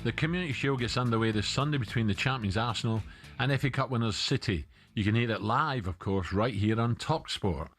The Community Shield gets underway this Sunday between the champions Arsenal and FA Cup winners City. You can hear it live, of course, right here on talkSPORT.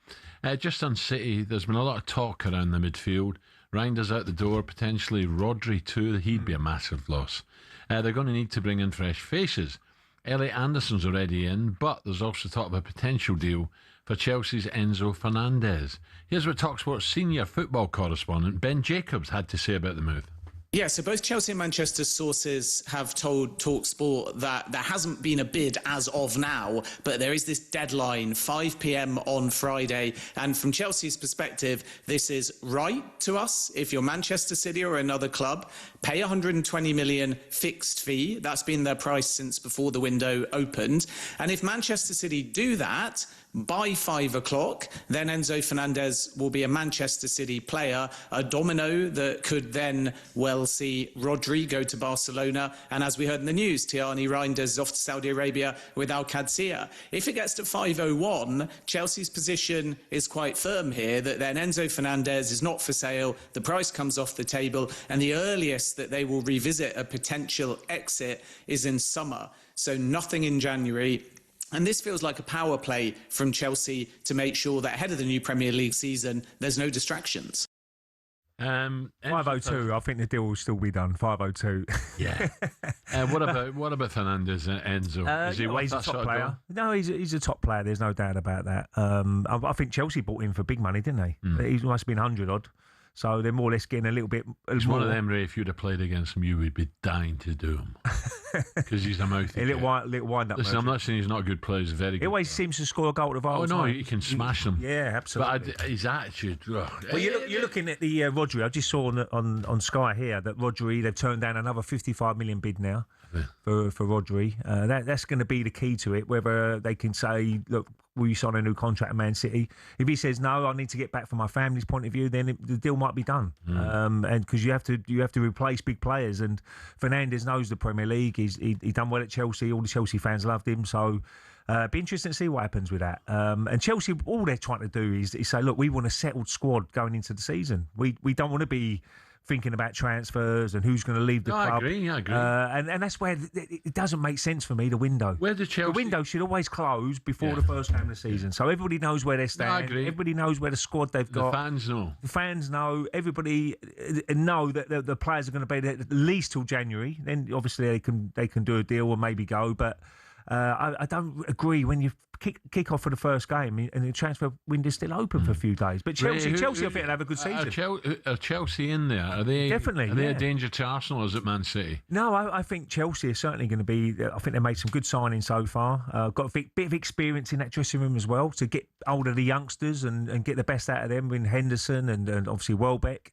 Just on City, there's been a lot of talk around the midfield. Reinders out the door, potentially Rodri too. He'd be a massive loss. They're going to need to bring in fresh faces. Elliot Anderson's already in, but there's also talk of a potential deal for Chelsea's Enzo Fernandez. Here's what talkSPORT senior football correspondent Ben Jacobs had to say about the move. Yeah, so both Chelsea and Manchester sources have told talkSPORT that there hasn't been a bid as of now, but there is this deadline, 5 p.m. on Friday. And from Chelsea's perspective, this is right to us. If you're Manchester City or another club, pay 120 million fixed fee. That's been their price since before the window opened. And if Manchester City do that, by 5 o'clock, then Enzo Fernandez will be a Manchester City player, a domino that could then well see Rodri go to Barcelona. And as we heard in the news, Tierney Reinders off to Saudi Arabia with Al Qadsiya. If it gets to 5:01, Chelsea's position is quite firm here, that then Enzo Fernandez is not for sale, the price comes off the table, and the earliest that they will revisit a potential exit is in summer. So nothing in January. And this feels like a power play from Chelsea to make sure that ahead of the new Premier League season, there's no distractions. 5:02. I think the deal will still be done. 5:02. Yeah. What about Fernandez and Enzo? Is he he's a top player? No, he's a top player. There's no doubt about that. I think Chelsea bought him for big money, didn't they? He must have been 100 odd. So they're more or less getting a little bit. He's more. One of them, Ray. If you'd have played against him, you would be dying to do him because he's a mouthy. A little wind up. Listen, I'm not saying he's not a good player. He's a very good. He always seems to score a goal at the Oh no, he can smash them. Yeah, absolutely. But his attitude. Well, you're looking at the Rodri. I just saw on Sky here that Rodri, they've turned down another 55 million bid now for Rodri. That's going to be the key to it. Whether they can say, look, will you sign a new contract at Man City? If he says no, I need to get back from my family's point of view, then the deal might be done. And because you have to replace big players, and Fernandes knows the Premier League. He done well at Chelsea. All the Chelsea fans loved him. So be interesting to see what happens with that. And Chelsea, all they're trying to do is say, look, we want a settled squad going into the season. We don't want to be thinking about transfers and who's going to leave the club. I agree. And that's where it doesn't make sense for me, the window. The window should always close before the first game of the season. So everybody knows where they stand. I agree. Everybody knows where the squad they've got. The fans know. The fans know. Everybody know that the players are going to be there at least till January. Then obviously they can do a deal or maybe go. But I don't agree when you kick off for the first game and the transfer window's still open for a few days. But Chelsea, I think they'll have a good season. Are Chelsea in there? Are they definitely? Are they a danger to Arsenal, or is it Man City? No, I think Chelsea is certainly going to be. I think they made some good signings so far. Got a bit of experience in that dressing room as well to get hold of the youngsters and get the best out of them in Henderson and obviously Welbeck.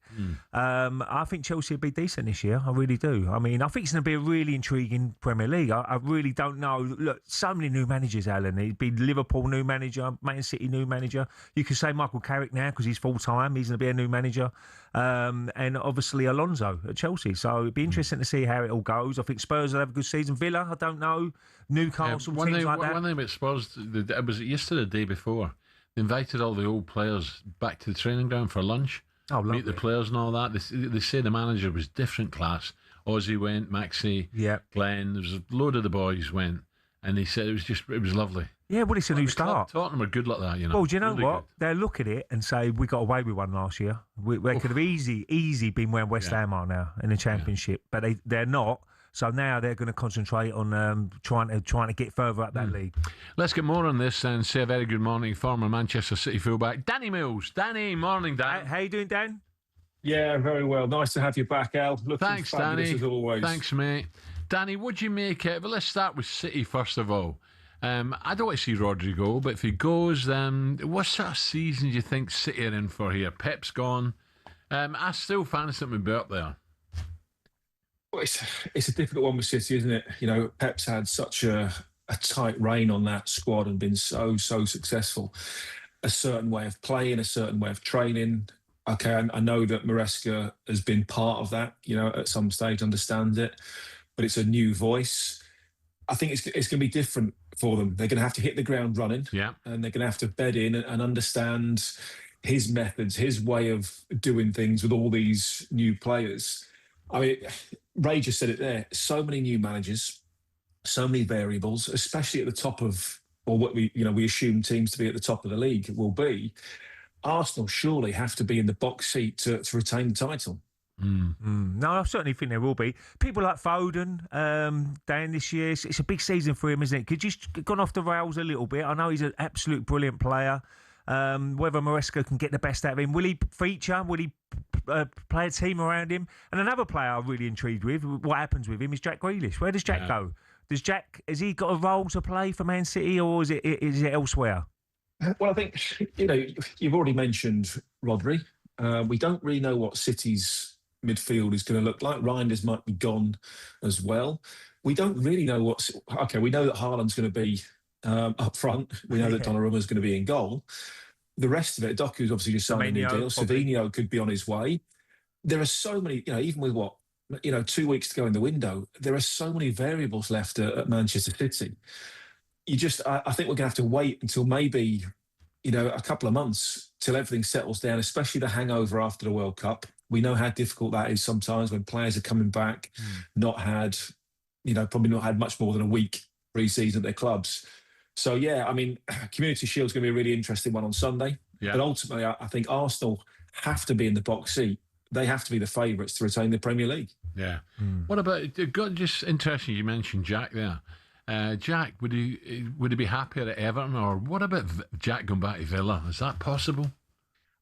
I think Chelsea will be decent this year. I really do. I mean, I think it's going to be a really intriguing Premier League. I really don't know. Look, so many new managers, Alan. It'd be Liverpool new manager, Man City new manager. You could say Michael Carrick now because he's full-time. He's going to be a new manager. And obviously Alonso at Chelsea. So it'd be interesting to see how it all goes. I think Spurs will have a good season. Villa, I don't know. Newcastle, teams like that. One thing about Spurs, it was yesterday, the day before, they invited all the old players back to the training ground for lunch. Oh, lovely. Meet the players and all that. They say the manager was different class. Ozzy went, Maxi, Glenn. There was a load of the boys went. And he said it was lovely. Yeah, well, it's a new start. Tottenham are good like that, you know. Well, do you know really what? Good. They'll look at it and say, we got away with one last year. We could have easy been where West Ham are now in the Championship. But they're not. So now they're going to concentrate on trying to get further up that league. Let's get more on this and say a very good morning, former Manchester City fullback, Danny Mills. Danny, morning, Dan. How you doing, Dan? Yeah, very well. Nice to have you back, Al. Thanks, Danny. As always. Thanks, mate. Danny, what'd you make it? But let's start with City first of all. I don't want to see Rodri go, but if he goes, what sort of season do you think City are in for here? Pep's gone. I still fancy him to be up there. Well, it's a difficult one with City, isn't it? You know, Pep's had such a tight rein on that squad and been so successful. A certain way of playing, a certain way of training. Okay, I know that Maresca has been part of that, you know, at some stage, understands it, but it's a new voice. I think it's going to be different for them. They're going to have to hit the ground running, and they're going to have to bed in and understand his methods, his way of doing things with all these new players. I mean, Ray just said it there. So many new managers, so many variables, especially at the top of, or what we assume teams to be at the top of the league will be. Arsenal surely have to be in the box seat to retain the title. No, I certainly think there will be. People like Foden, Dan, this year, it's a big season for him, isn't it? Could you gone off the rails a little bit? I know he's an absolute brilliant player. Whether Maresca can get the best out of him. Will he feature? Will he play a team around him? And another player I'm really intrigued with, what happens with him, is Jack Grealish. Where does Jack go? Has he got a role to play for Man City, or is it elsewhere? Well, I think, you've already mentioned Rodri. We don't really know what City's midfield is going to look like. Reinders might be gone as well. We don't really know we know that Haaland's going to be up front. We know that Donnarumma's going to be in goal. The rest of it, Doku's obviously just signed a new deal. Savinho could be on his way. There are so many, even with 2 weeks to go in the window, there are so many variables left at Manchester City. I think we're going to have to wait until maybe, a couple of months till everything settles down, especially the hangover after the World Cup. We know how difficult that is sometimes when players are coming back, probably not had much more than a week pre-season at their clubs. So, Community Shield's going to be a really interesting one on Sunday. Yeah. But ultimately, I think Arsenal have to be in the box seat. They have to be the favourites to retain the Premier League. Yeah. What about, just interesting you mentioned Jack there. Jack, would he be happier at Everton, or what about Jack going back to Villa? Is that possible?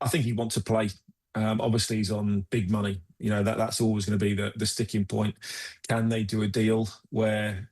I think he'd want to play. Obviously, he's on big money. That's always going to be the sticking point. Can they do a deal where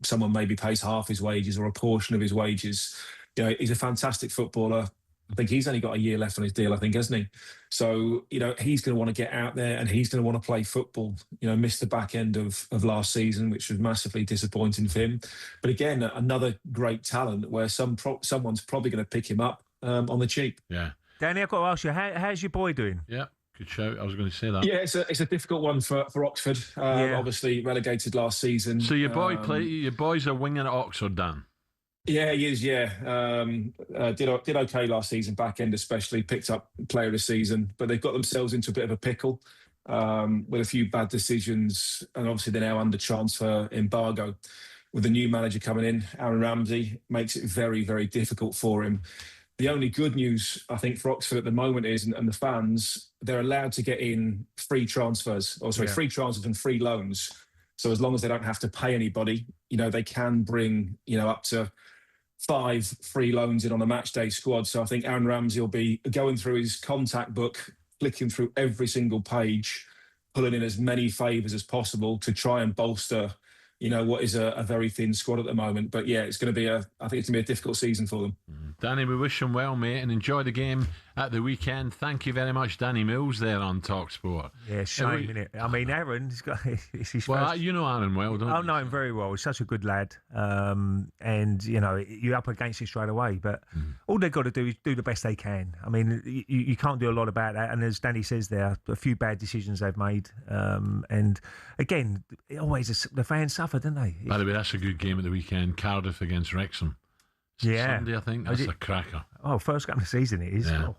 someone maybe pays half his wages or a portion of his wages? He's a fantastic footballer. I think he's only got a year left on his deal, hasn't he? So, he's going to want to get out there and he's going to want to play football. Missed the back end of last season, which was massively disappointing for him. But again, another great talent where someone's probably going to pick him up on the cheap. Yeah. Danny, I've got to ask you, how's your boy doing? Yeah, good shout. I was going to say that. Yeah, it's a difficult one for Oxford. Obviously relegated last season. So your boys are winging at Oxford, Dan? Yeah, he is. Yeah, did okay last season, back end especially. Picked up player of the season, but they've got themselves into a bit of a pickle with a few bad decisions, and obviously they're now under transfer embargo. With the new manager coming in, Aaron Ramsey, makes it very, very difficult for him. The only good news, I think, for Oxford at the moment is, and the fans, they're allowed to get in free transfers and free loans. So as long as they don't have to pay anybody, they can bring, up to 5 free loans in on a match day squad. So I think Aaron Ramsey will be going through his contact book, flicking through every single page, pulling in as many favours as possible to try and bolster, what is a very thin squad at the moment. But yeah, I think it's going to be a difficult season for them. Danny, we wish them well, mate, and enjoy the game at the weekend. Thank you very much, Danny Mills, there on talkSPORT. Yeah, shame, innit? I mean, Aaron's got it's his well, first... you know Aaron well, don't you? I know him very well. He's such a good lad. And, you're up against it straight away. But all they've got to do is do the best they can. I mean, you can't do a lot about that. And as Danny says there, a few bad decisions they've made. And, again, the fans suffer, don't they? By the way, that's a good game at the weekend. Cardiff against Wrexham. Sunday, I think. That's a cracker. Oh, first game of the season it is. Yeah. Oh.